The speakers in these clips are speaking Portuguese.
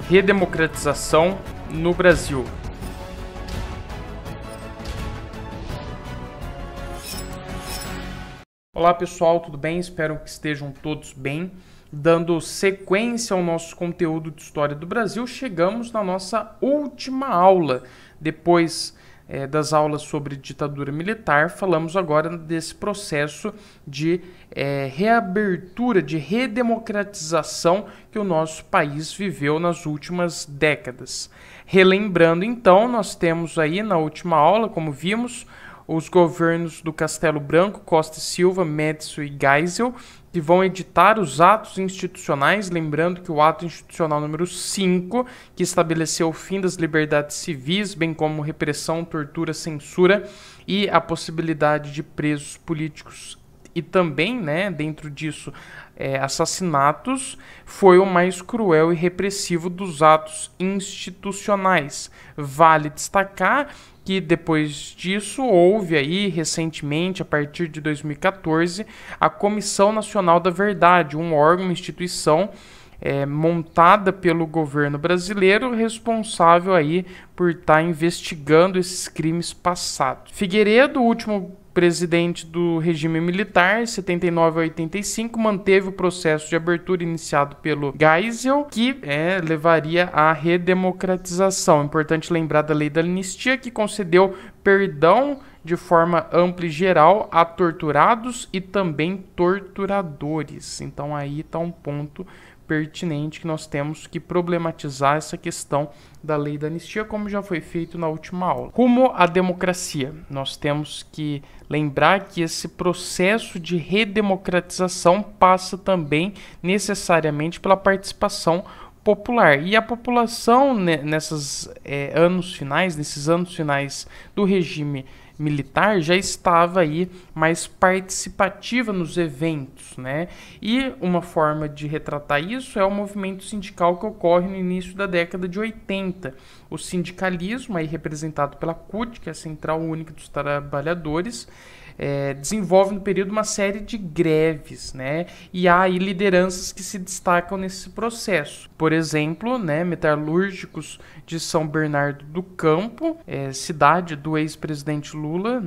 redemocratização no Brasil. Olá pessoal, tudo bem? Espero que estejam todos bem. Dando sequência ao nosso conteúdo de História do Brasil, chegamos na nossa última aula. Depois das aulas sobre ditadura militar, falamos agora desse processo de reabertura, de redemocratização que o nosso país viveu nas últimas décadas. Relembrando então, nós temos aí na última aula, como vimos, os governos do Castelo Branco, Costa e Silva, Médici e Geisel, que vão editar os atos institucionais, lembrando que o ato institucional número 5, que estabeleceu o fim das liberdades civis, bem como repressão, tortura, censura e a possibilidade de presos políticos e também, dentro disso, assassinatos, foi o mais cruel e repressivo dos atos institucionais. Vale destacar que depois disso houve aí recentemente, a partir de 2014, a Comissão Nacional da Verdade, um órgão, uma instituição montada pelo governo brasileiro, responsável aí por estar investigando esses crimes passados. Figueiredo, o último presidente do regime militar, 79 a 85, manteve o processo de abertura iniciado pelo Geisel, que levaria à redemocratização. Importante lembrar da lei da anistia, que concedeu perdão de forma ampla e geral a torturados e também torturadores. Então aí está um ponto pertinente que nós temos que problematizar essa questão da lei da anistia, como já foi feito na última aula. Rumo à democracia. Nós temos que lembrar que esse processo de redemocratização passa também necessariamente pela participação popular. E a população nesses anos finais do regime militar já estava aí mais participativa nos eventos, E uma forma de retratar isso é o movimento sindical que ocorre no início da década de 80. O sindicalismo, aí representado pela CUT, que é a Central Única dos Trabalhadores, desenvolve no período uma série de greves, E há aí lideranças que se destacam nesse processo. Por exemplo, metalúrgicos de São Bernardo do Campo, cidade do ex-presidente Lula,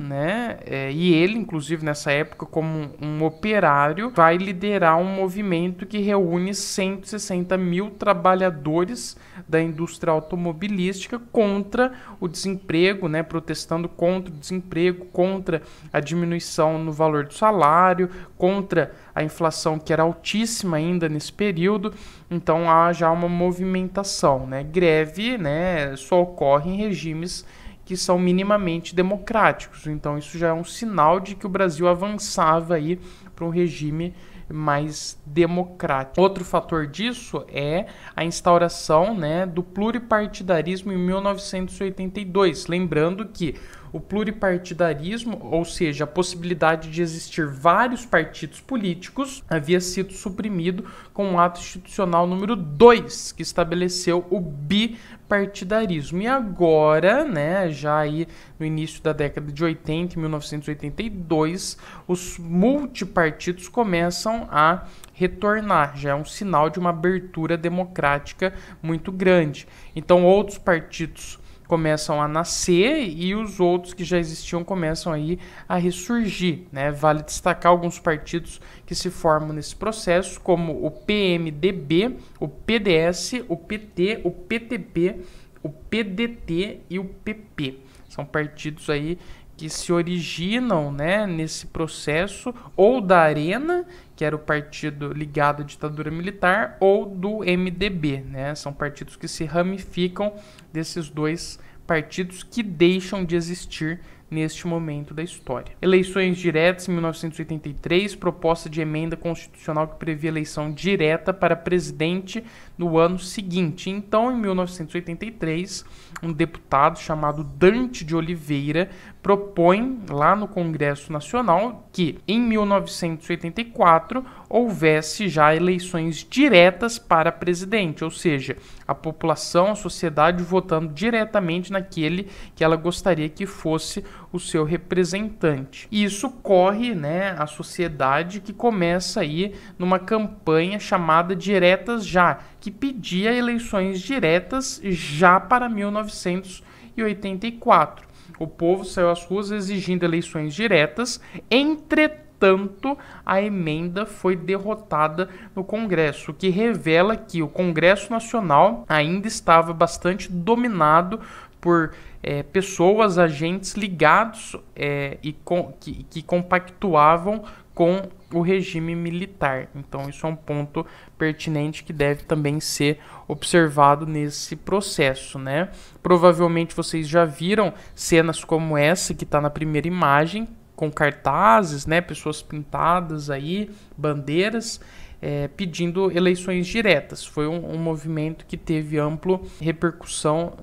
E ele, inclusive nessa época, como um operário, vai liderar um movimento que reúne 160 mil trabalhadores da indústria automobilística contra o desemprego, protestando contra o desemprego, contra a diminuição no valor do salário, contra a inflação que era altíssima ainda nesse período. Então há já uma movimentação, Greve, só ocorre em regimes que são minimamente democráticos. Então isso já é um sinal de que o Brasil avançava aí para um regime mais democrático. Outro fator disso é a instauração, do pluripartidarismo em 1982. Lembrando que o pluripartidarismo, ou seja, a possibilidade de existir vários partidos políticos, havia sido suprimido com o ato institucional número 2, que estabeleceu o bipartidarismo. E agora, já aí no início da década de 80, em 1982, os multipartidos começam a retornar. Já é um sinal de uma abertura democrática muito grande. Então, outros partidos começam a nascer e os outros que já existiam começam aí a ressurgir, Vale destacar alguns partidos que se formam nesse processo, como o PMDB, o PDS, o PT, o PTB, o PDT e o PP. São partidos aí que se originam, nesse processo, ou da Arena, que era o partido ligado à ditadura militar, ou do MDB, São partidos que se ramificam desses dois partidos que deixam de existir neste momento da história. Eleições diretas em 1983, proposta de emenda constitucional que previa eleição direta para presidente no ano seguinte. Então, em 1983, um deputado chamado Dante de Oliveira propõe lá no Congresso Nacional que em 1984 houvesse já eleições diretas para presidente, ou seja, a população, a sociedade votando diretamente naquele que ela gostaria que fosse o seu representante. E isso corre, né, a sociedade que começa aí numa campanha chamada Diretas Já, que pedia eleições diretas já para 1984. O povo saiu às ruas exigindo eleições diretas, entretanto, a emenda foi derrotada no Congresso, o que revela que o Congresso Nacional ainda estava bastante dominado por pessoas, agentes ligados que compactuavam com o regime militar. Então isso é um ponto pertinente que deve também ser observado nesse processo, né? Provavelmente vocês já viram cenas como essa que está na primeira imagem, com cartazes, né? Pessoas pintadas aí, bandeiras, pedindo eleições diretas. Foi um movimento que teve ampla repercussão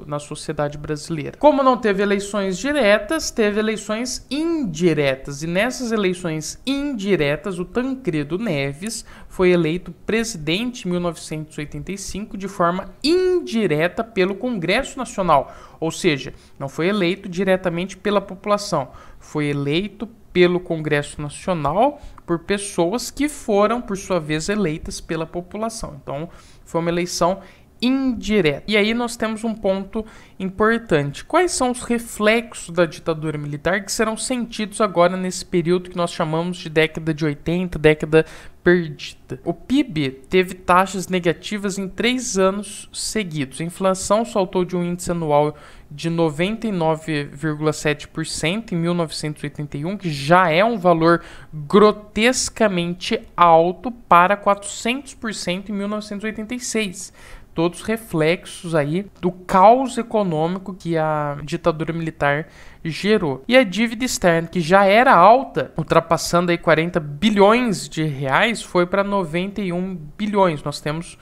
na sociedade brasileira. Como não teve eleições diretas, teve eleições indiretas. E nessas eleições indiretas, o Tancredo Neves foi eleito presidente em 1985 de forma indireta pelo Congresso Nacional. Ou seja, não foi eleito diretamente pela população, foi eleito pelo Congresso Nacional por pessoas que foram, por sua vez, eleitas pela população. Então, foi uma eleição indireta. E aí nós temos um ponto importante. Quais são os reflexos da ditadura militar que serão sentidos agora nesse período que nós chamamos de década de 80, década perdida? O PIB teve taxas negativas em 3 anos seguidos. A inflação saltou de um índice anual de 99,7% em 1981, que já é um valor grotescamente alto, para 400% em 1986. Todos reflexos aí do caos econômico que a ditadura militar gerou. E a dívida externa, que já era alta, ultrapassando aí 40 bilhões de reais, foi para 91 bilhões. Nós temos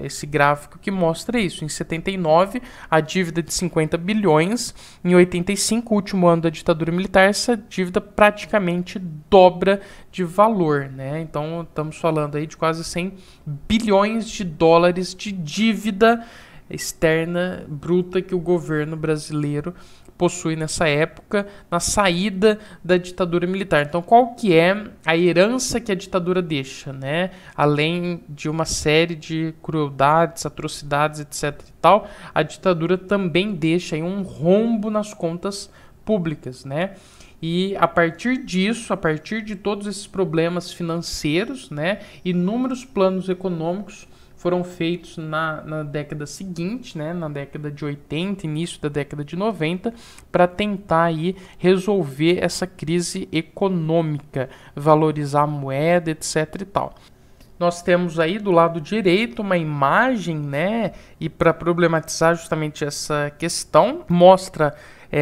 esse gráfico que mostra isso. Em 79, a dívida de 50 bilhões. Em 85, o último ano da ditadura militar, essa dívida praticamente dobra de valor, né? Então, estamos falando aí de quase 100 bilhões de dólares de dívida externa bruta que o governo brasileiro possui nessa época, na saída da ditadura militar. Então, qual que é a herança que a ditadura deixa, né? Além de uma série de crueldades, atrocidades, etc. e tal, a ditadura também deixa aí um rombo nas contas públicas, né? E a partir disso, a partir de todos esses problemas financeiros, né, inúmeros planos econômicos foram feitos na década seguinte, né, na década de 80, início da década de 90, para tentar aí resolver essa crise econômica, valorizar a moeda, etc. e tal. Nós temos aí do lado direito uma imagem, né, e para problematizar justamente essa questão, mostra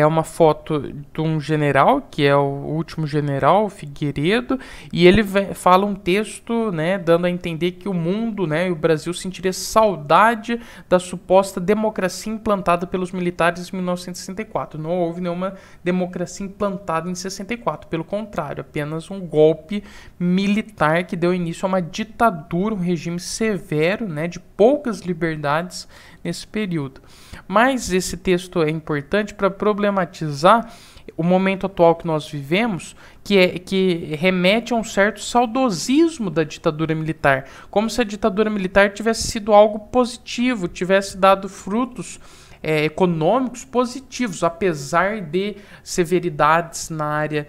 uma foto de um general, que é o último general, Figueiredo, e ele fala um texto, né, dando a entender que o mundo, né, e o Brasil sentiria saudade da suposta democracia implantada pelos militares em 1964. Não houve nenhuma democracia implantada em 64, pelo contrário, apenas um golpe militar que deu início a uma ditadura, um regime severo, né, de poucas liberdades nesse período. Mas esse texto é importante para problematizar o momento atual que nós vivemos, que remete a um certo saudosismo da ditadura militar, como se a ditadura militar tivesse sido algo positivo, tivesse dado frutos econômicos positivos, apesar de severidades na área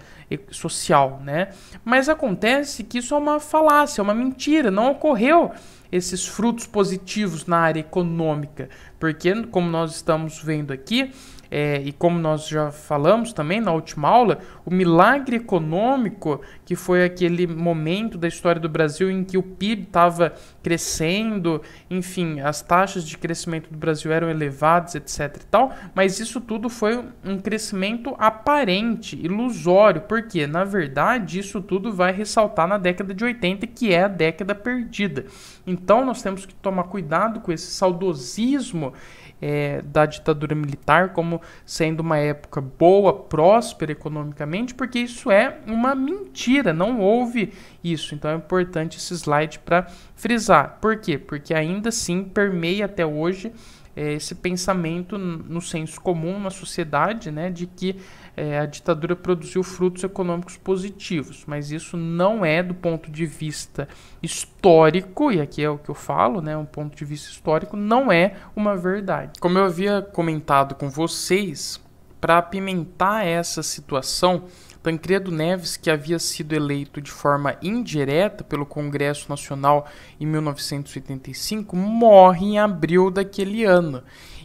social, né? Mas acontece que isso é uma falácia, é uma mentira, não ocorreu esses frutos positivos na área econômica, porque, como nós estamos vendo aqui, e como nós já falamos também na última aula, o milagre econômico, que foi aquele momento da história do Brasil em que o PIB estava crescendo, enfim, as taxas de crescimento do Brasil eram elevadas, etc. e tal, mas isso tudo foi um crescimento aparente, ilusório, porque, na verdade, isso tudo vai ressaltar na década de 80, que é a década perdida. Então, nós temos que tomar cuidado com esse saudosismo da ditadura militar como sendo uma época boa, próspera economicamente, porque isso é uma mentira, não houve isso. Então é importante esse slide para frisar. Por quê? Porque ainda assim permeia até hoje esse pensamento no senso comum, na sociedade, né, de que a ditadura produziu frutos econômicos positivos, mas isso não é do ponto de vista histórico, e aqui é o que eu falo, né, um ponto de vista histórico, não é uma verdade. Como eu havia comentado com vocês, para apimentar essa situação, Tancredo Neves, que havia sido eleito de forma indireta pelo Congresso Nacional em 1985, morre em abril daquele ano.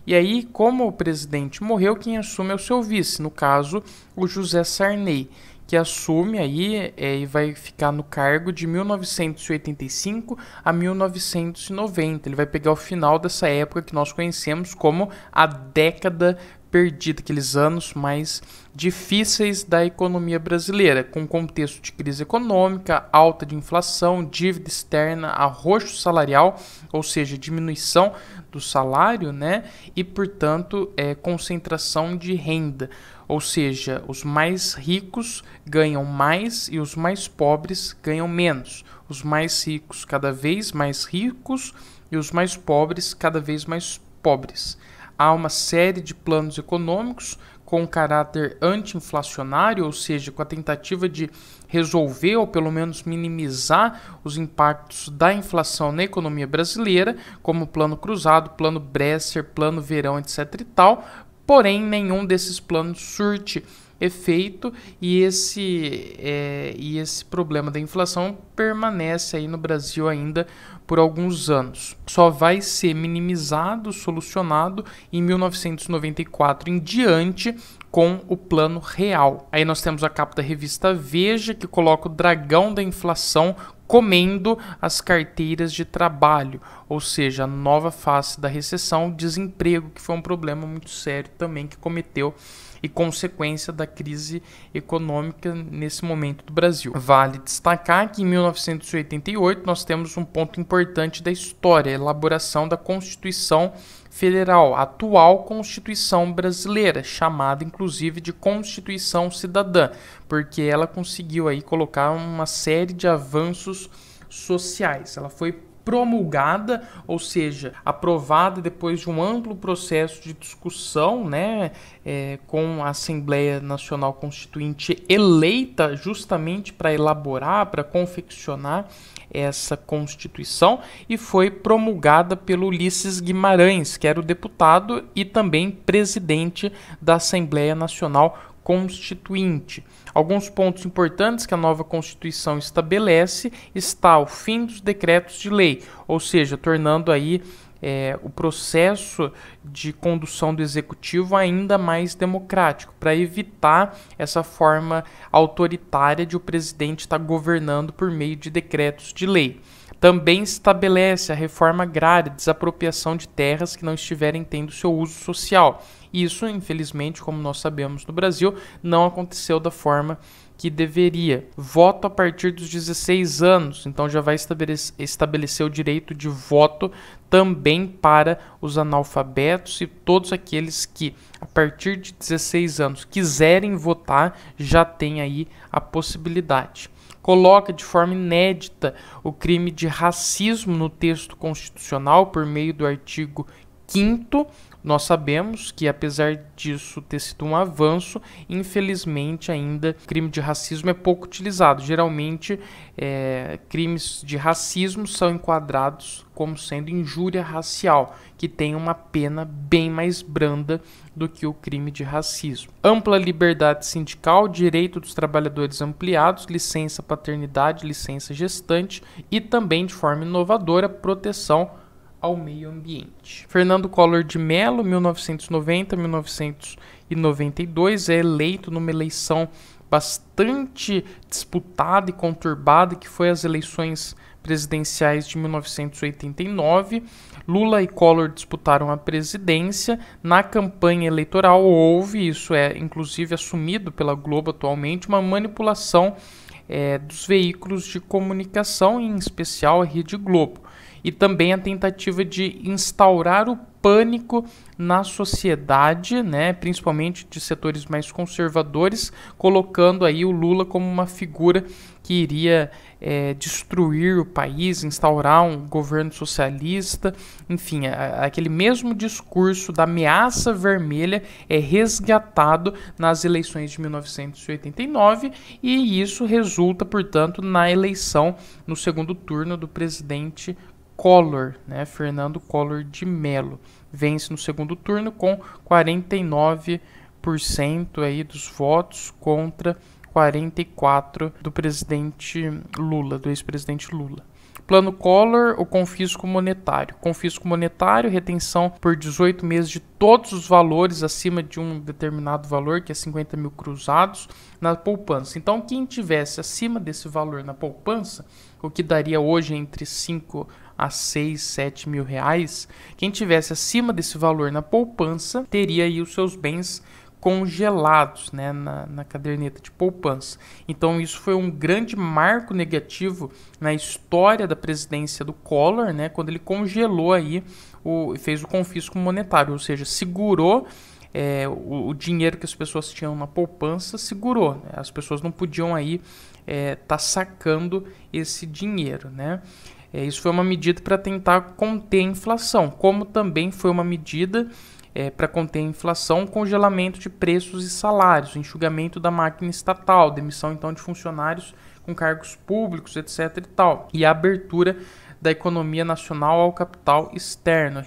E aí, como o presidente morreu, quem assume é o seu vice, no caso, o José Sarney, que assume aí e vai ficar no cargo de 1985 a 1990. Ele vai pegar o final dessa época que nós conhecemos como a década perdida, aqueles anos mais difíceis da economia brasileira, com contexto de crise econômica, alta de inflação, dívida externa, arroxo salarial, ou seja, diminuição do salário, né? E, portanto, concentração de renda. Ou seja, os mais ricos ganham mais e os mais pobres ganham menos. Os mais ricos cada vez mais ricos e os mais pobres cada vez mais pobres. Há uma série de planos econômicos com caráter anti-inflacionário, ou seja, com a tentativa de resolver ou pelo menos minimizar os impactos da inflação na economia brasileira, como o Plano Cruzado, Plano Bresser, Plano Verão, etc. e tal. Porém, nenhum desses planos surte efeito e esse problema da inflação permanece aí no Brasil ainda por alguns anos. Só vai ser minimizado, solucionado em 1994 em diante com o Plano Real. Aí nós temos a capa da revista Veja, que coloca o dragão da inflação comendo as carteiras de trabalho, ou seja, a nova face da recessão, o desemprego, que foi um problema muito sério também que cometeu e consequência da crise econômica nesse momento do Brasil. Vale destacar que em 1988 nós temos um ponto importante da história, a elaboração da Constituição Federal, a atual Constituição brasileira, chamada inclusive de Constituição Cidadã, porque ela conseguiu aí colocar uma série de avanços sociais. Ela foi promulgada, ou seja, aprovada depois de um amplo processo de discussão, né, com a Assembleia Nacional Constituinte eleita justamente para elaborar, para confeccionar essa Constituição, e foi promulgada pelo Ulisses Guimarães, que era o deputado e também presidente da Assembleia Nacional Constituinte. Alguns pontos importantes que a nova Constituição estabelece está o fim dos decretos de lei, ou seja, tornando aí o processo de condução do executivo ainda mais democrático, para evitar essa forma autoritária de o presidente estar governando por meio de decretos de lei. Também estabelece a reforma agrária, desapropriação de terras que não estiverem tendo seu uso social. Isso, infelizmente, como nós sabemos no Brasil, não aconteceu da forma que deveria. Voto a partir dos 16 anos, então já vai estabelecer o direito de voto também para os analfabetos e todos aqueles que, a partir de 16 anos, quiserem votar, já tem aí a possibilidade. Coloca de forma inédita o crime de racismo no texto constitucional por meio do artigo 5º. Nós sabemos que, apesar disso ter sido um avanço, infelizmente ainda o crime de racismo é pouco utilizado. Geralmente, crimes de racismo são enquadrados como sendo injúria racial, que tem uma pena bem mais branda do que o crime de racismo. Ampla liberdade sindical, direito dos trabalhadores ampliados, licença paternidade, licença gestante e também, de forma inovadora, proteção ao meio ambiente. Fernando Collor de Mello, 1990-1992, é eleito numa eleição bastante disputada e conturbada, que foi as eleições presidenciais de 1989. Lula e Collor disputaram a presidência. Na campanha eleitoral houve, isso é inclusive assumido pela Globo atualmente, uma manipulação dos veículos de comunicação, em especial a Rede Globo. E também a tentativa de instaurar o pânico na sociedade, né, principalmente de setores mais conservadores, colocando aí o Lula como uma figura que iria destruir o país, instaurar um governo socialista, enfim, aquele mesmo discurso da ameaça vermelha é resgatado nas eleições de 1989 e isso resulta, portanto, na eleição no segundo turno do presidente Collor, né, Fernando Collor de Mello. Vence no segundo turno com 49% aí dos votos contra 44% do presidente Lula, do ex-presidente Lula. Plano Collor, o confisco monetário. Confisco monetário, retenção por 18 meses de todos os valores acima de um determinado valor, que é 50 mil cruzados, na poupança. Então, quem tivesse acima desse valor na poupança, o que daria hoje entre 5 a 6, 7 mil reais, quem tivesse acima desse valor na poupança, teria aí os seus bens congelados, né, na caderneta de poupança. Então isso foi um grande marco negativo na história da presidência do Collor, né, quando ele congelou aí, fez o confisco monetário, ou seja, segurou o dinheiro que as pessoas tinham na poupança, segurou, né, as pessoas não podiam aí tá sacando esse dinheiro, né. Isso foi uma medida para tentar conter a inflação, como também foi uma medida para conter a inflação, congelamento de preços e salários, enxugamento da máquina estatal, demissão então de funcionários com cargos públicos, etc. e tal, e a abertura da economia nacional ao capital externo.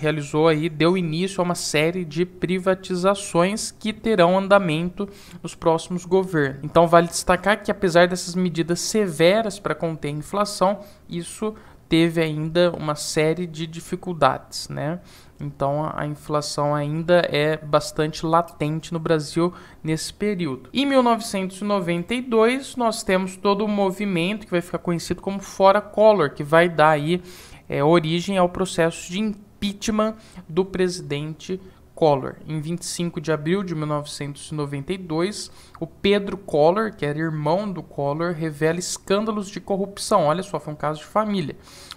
Deu início a uma série de privatizações que terão andamento nos próximos governos. Então vale destacar que apesar dessas medidas severas para conter a inflação, isso teve ainda uma série de dificuldades, né? Então a inflação ainda é bastante latente no Brasil nesse período. Em 1992 nós temos todo um movimento que vai ficar conhecido como Fora Collor, que vai dar aí origem ao processo de impeachment do presidente Collor. Em 25 de abril de 1992, o Pedro Collor, que era irmão do Collor, revela escândalos de corrupção. Olha só, foi um caso de família.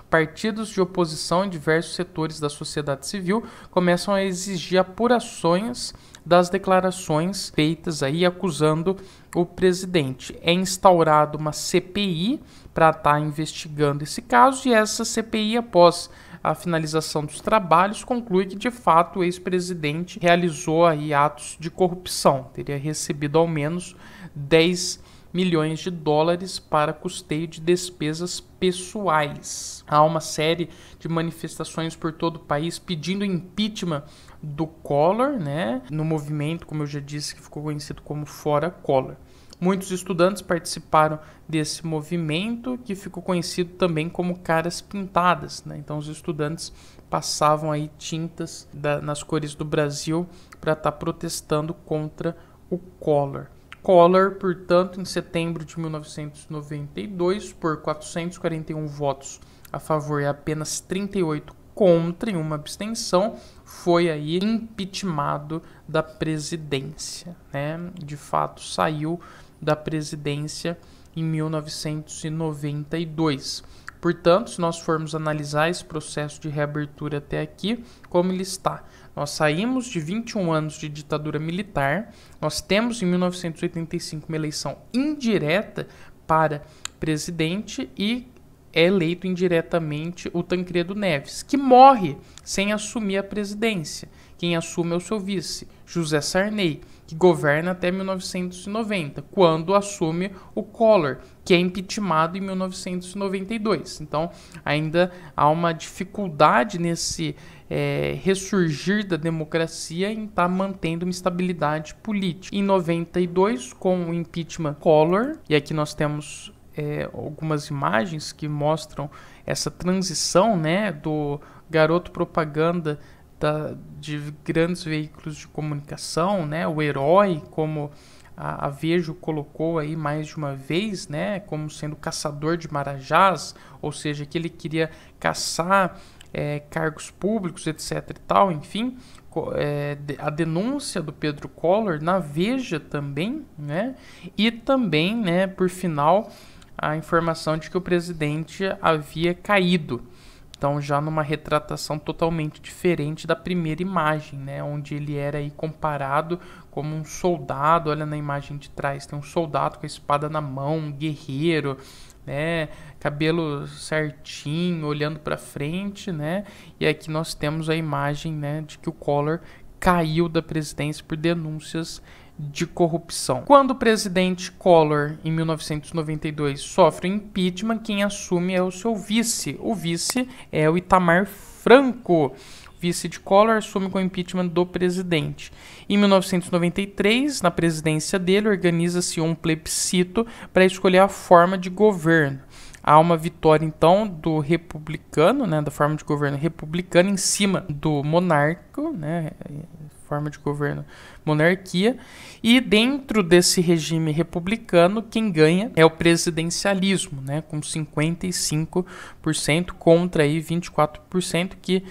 Partidos de oposição em diversos setores da sociedade civil começam a exigir apurações das declarações feitas aí acusando o presidente. É instaurada uma CPI para estar investigando esse caso e essa CPI, após a finalização dos trabalhos, conclui que de fato o ex-presidente realizou aí atos de corrupção, teria recebido ao menos 10 milhões de dólares para custeio de despesas pessoais. Há uma série de manifestações por todo o país pedindo impeachment do Collor, né? No movimento, como eu já disse, que ficou conhecido como Fora Collor. Muitos estudantes participaram desse movimento, que ficou conhecido também como Caras Pintadas, né? Então os estudantes passavam aí tintas nas cores do Brasil para estar protestando contra o Collor. Collor, portanto, em setembro de 1992, por 441 votos a favor e apenas 38 contra, em uma abstenção, foi aí impeachmentado da presidência, né? De fato, saiu da presidência em 1992. Portanto, se nós formos analisar esse processo de reabertura até aqui, como ele está? Nós saímos de 21 anos de ditadura militar, nós temos em 1985 uma eleição indireta para presidente e é eleito indiretamente o Tancredo Neves, que morre sem assumir a presidência. Quem assume é o seu vice, José Sarney, que governa até 1990, quando assume o Collor, que é impeachmentado em 1992. Então, ainda há uma dificuldade nesse ressurgir da democracia em estar mantendo uma estabilidade política. Em 92, com o impeachment Collor, e aqui nós temos algumas imagens que mostram essa transição, né, do garoto propaganda de grandes veículos de comunicação, né, o herói, como a Veja colocou aí mais de uma vez, né, como sendo caçador de marajás, ou seja, que ele queria caçar cargos públicos, etc. e tal, enfim, a denúncia do Pedro Collor na Veja também, né, e também, né, por final, a informação de que o presidente havia caído. Então já numa retratação totalmente diferente da primeira imagem, né, onde ele era aí comparado como um soldado. Olha na imagem de trás, tem um soldado com a espada na mão, um guerreiro, né, cabelo certinho, olhando para frente, né? E aqui nós temos a imagem, né, de que o Collor caiu da presidência por denúncias de corrupção. Quando o presidente Collor, em 1992, sofre o impeachment, quem assume é o seu vice. O vice é o Itamar Franco. O vice de Collor assume com o impeachment do presidente. Em 1993, na presidência dele, organiza-se um plebiscito para escolher a forma de governo. Há uma vitória, então, do republicano, né, da forma de governo republicana em cima do monarca, né, forma de governo monarquia, e dentro desse regime republicano, quem ganha é o presidencialismo, né, com 55% contra aí 24% que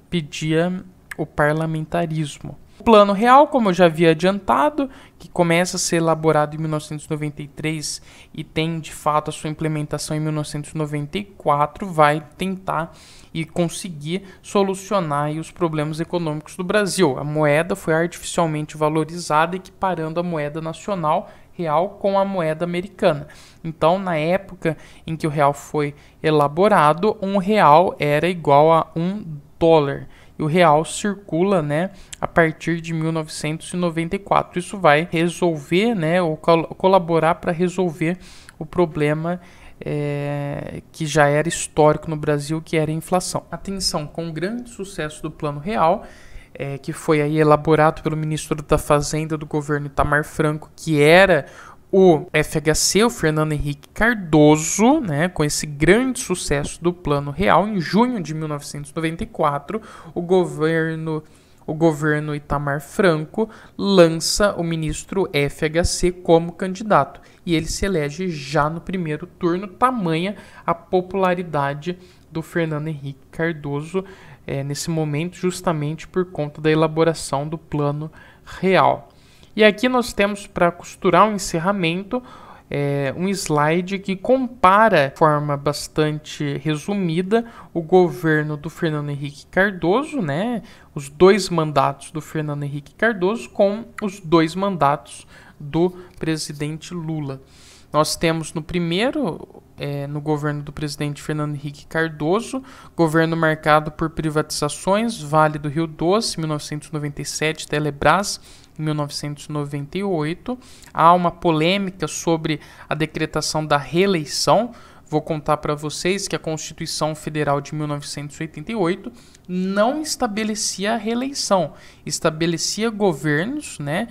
pedia o parlamentarismo. O Plano Real, como eu já havia adiantado, que começa a ser elaborado em 1993 e tem de fato a sua implementação em 1994, vai tentar e conseguir solucionar aí os problemas econômicos do Brasil. A moeda foi artificialmente valorizada, equiparando a moeda nacional real com a moeda americana. Então, na época em que o real foi elaborado, um real era igual a $1. E o real circula, né, a partir de 1994. Isso vai resolver, né, ou colaborar para resolver o problema que já era histórico no Brasil, que era a inflação. Atenção, com o grande sucesso do Plano Real, que foi aí elaborado pelo ministro da Fazenda do governo Itamar Franco, que era o FHC, o Fernando Henrique Cardoso, né, com esse grande sucesso do Plano Real, em junho de 1994, o governo Itamar Franco lança o ministro FHC como candidato. E ele se elege já no primeiro turno, tamanha a popularidade do Fernando Henrique Cardoso nesse momento, justamente por conta da elaboração do Plano Real. E aqui nós temos, para costurar um encerramento, um slide que compara de forma bastante resumida o governo do Fernando Henrique Cardoso, né, os 2 mandatos do Fernando Henrique Cardoso com os 2 mandatos do presidente Lula. Nós temos no primeiro, no governo do presidente Fernando Henrique Cardoso, governo marcado por privatizações, Vale do Rio Doce, 1997, Telebrás, em 1998. Há uma polêmica sobre a decretação da reeleição. Vou contar para vocês que a Constituição Federal de 1988 não estabelecia a reeleição, estabelecia governos, né,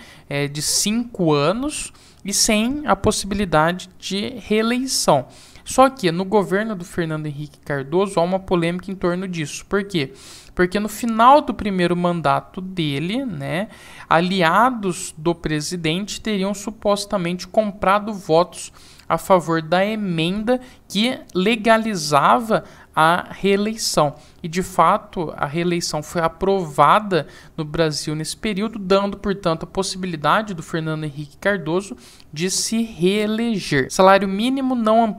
de 5 anos e sem a possibilidade de reeleição. Só que no governo do Fernando Henrique Cardoso há uma polêmica em torno disso. Por quê? Porque no final do primeiro mandato dele, né, aliados do presidente teriam supostamente comprado votos a favor da emenda que legalizava a reeleição. E, de fato, a reeleição foi aprovada no Brasil nesse período, dando, portanto, a possibilidade do Fernando Henrique Cardoso de se reeleger. Salário mínimo, não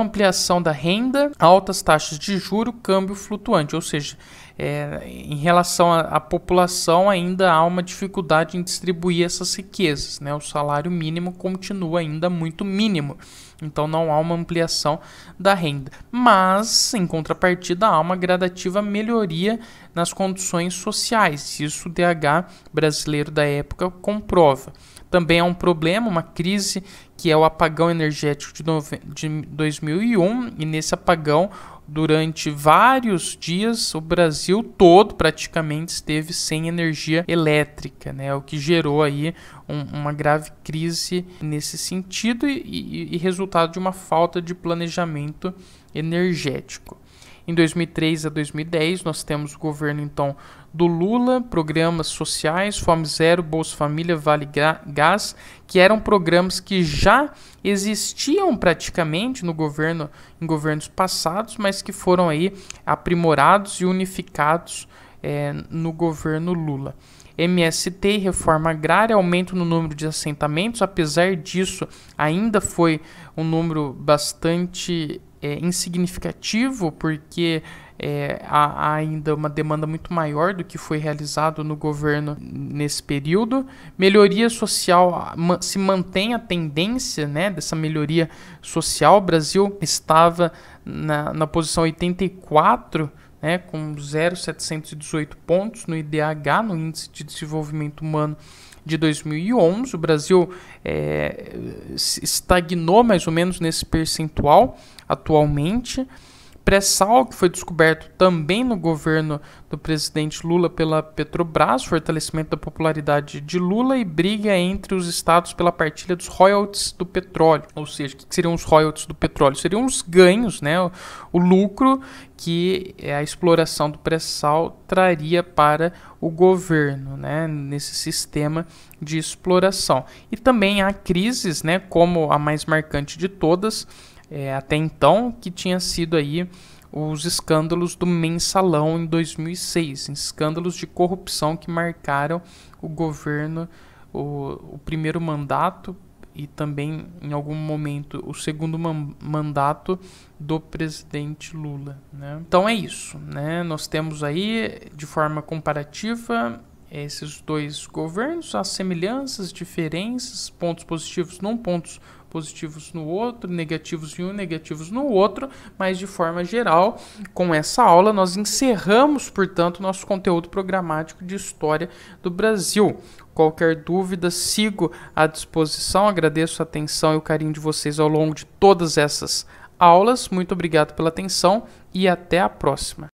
ampliação da renda, altas taxas de juro, câmbio flutuante, ou seja, em relação à população ainda há uma dificuldade em distribuir essas riquezas, né? O salário mínimo continua ainda muito mínimo, então não há uma ampliação da renda, mas em contrapartida há uma gradativa melhoria nas condições sociais. Isso o DH brasileiro da época comprova. Também há um problema, uma crise, que é o apagão energético de 2001, e nesse apagão, durante vários dias, o Brasil todo praticamente esteve sem energia elétrica, né? O que gerou aí uma grave crise nesse sentido e resultado de uma falta de planejamento energético. Em 2003 a 2010, nós temos o governo, então, do Lula, programas sociais, Fome Zero, Bolsa Família, Vale Gás, que eram programas que já existiam praticamente em governos passados, mas que foram aí aprimorados e unificados no governo Lula. MST e reforma agrária, aumento no número de assentamentos. Apesar disso, ainda foi um número bastante insignificativo, porque há ainda uma demanda muito maior do que foi realizado no governo nesse período. Melhoria social, se mantém a tendência, né, dessa melhoria social. O Brasil estava na posição 84, né, com 0,718 pontos no IDH, no Índice de Desenvolvimento Humano de 2011. O Brasil estagnou mais ou menos nesse percentual atualmente. Pré-sal, que foi descoberto também no governo do presidente Lula pela Petrobras, fortalecimento da popularidade de Lula e briga entre os estados pela partilha dos royalties do petróleo. Ou seja, o que seriam os royalties do petróleo? Seriam os ganhos, né, o lucro que a exploração do pré-sal traria para o governo, né, nesse sistema de exploração. E também há crises, né, como a mais marcante de todas, até então, que tinha sido aí os escândalos do Mensalão em 2006, escândalos de corrupção que marcaram o governo, o primeiro mandato e também, em algum momento, o segundo mandato do presidente Lula, né? Então é isso, né? Nós temos aí, de forma comparativa, esses dois governos, as semelhanças, diferenças, pontos positivos num, pontos positivos no outro, negativos em um, negativos no outro, mas de forma geral, com essa aula nós encerramos, portanto, nosso conteúdo programático de História do Brasil. Qualquer dúvida, sigo à disposição, agradeço a atenção e o carinho de vocês ao longo de todas essas aulas. Muito obrigado pela atenção e até a próxima.